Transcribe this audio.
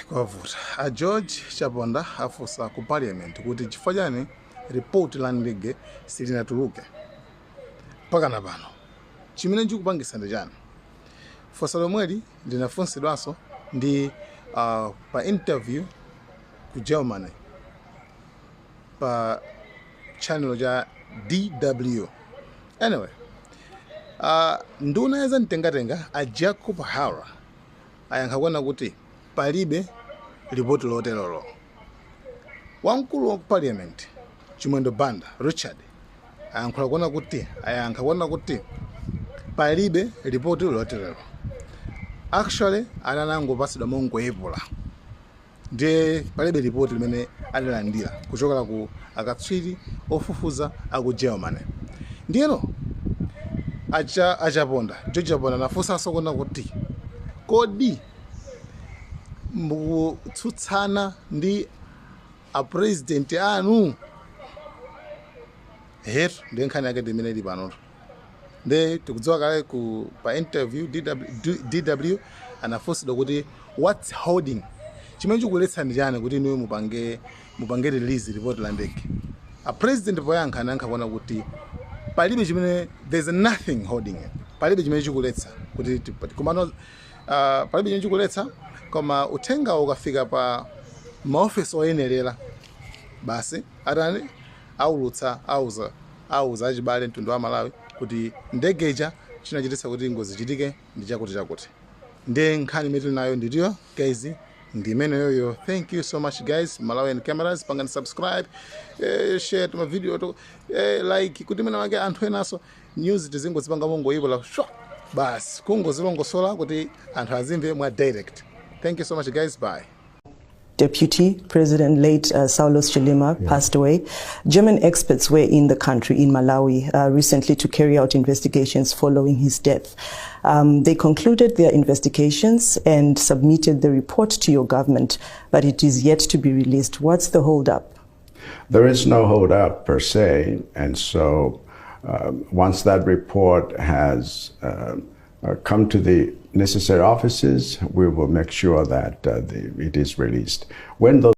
Kwavuta. George Chaponda afusa ku parliament kuti chifukwa chani report la ndege silinatuluke. Pakana pano. Chimene chikupangisa ndi chani. Funso lomweli linafunsidwanso ndi pa interview ku Germany pa channel cha DW. Anyway, nduna yaza mtengatenga a Jacob Hara ayankha kuti palibe ripoti loterolo. Wamkulu wa parliament Chimwendo Banda Richard ayankha kuti palibe ripoti loterolo. Actually anangopasidwa mongoyepola ndiye palibe ripoti limene alilandira kuchokera ku akatswiri ofufuza aku Germany. Ndiyeno achaponda George Chaponda nafunsanso kuti kodi mukutsutsana ndi a president anu hetu ndi nkhani yake imene ili pano. Nde tikudziwa kale pa interview DW anafunsidwa kuti what's holding chimene chikuletsa ndi chani kuti niwe mupange release report la ndege. A president poyankha kuti palibe chimene, there's nothing holding it. Palibe chimene chikuletsa kuti kumano palibe chimene chikuletsa koma uthenga ukafika pa maofisi oyenerera basi atani aulutsa auza achibale mtundu wa Malawi kuti ndege ija chinachititsa kuti ngozi ichitike ndi chakuti. Ndi nkhani imene nayo ndiyo guys, ndi imene yoyo. Thank you so much guys. Malawian cameras pangani subscribe, share to my video to like kuti mena wake anthu enaso news tizingozipanga mongoyipola basi kungozilongosola kuti anthu azimve mwa direct. Thank you so much guys. Bye. Deputy President late Saulos Chilima passed away. German experts were in the country, in Malawi, recently to carry out investigations following his death. They concluded their investigations and submitted the report to your government, but it is yet to be released. What's the hold-up? There is no hold-up per se, and so once that report has come to the necessary offices, we will make sure that it is released. When those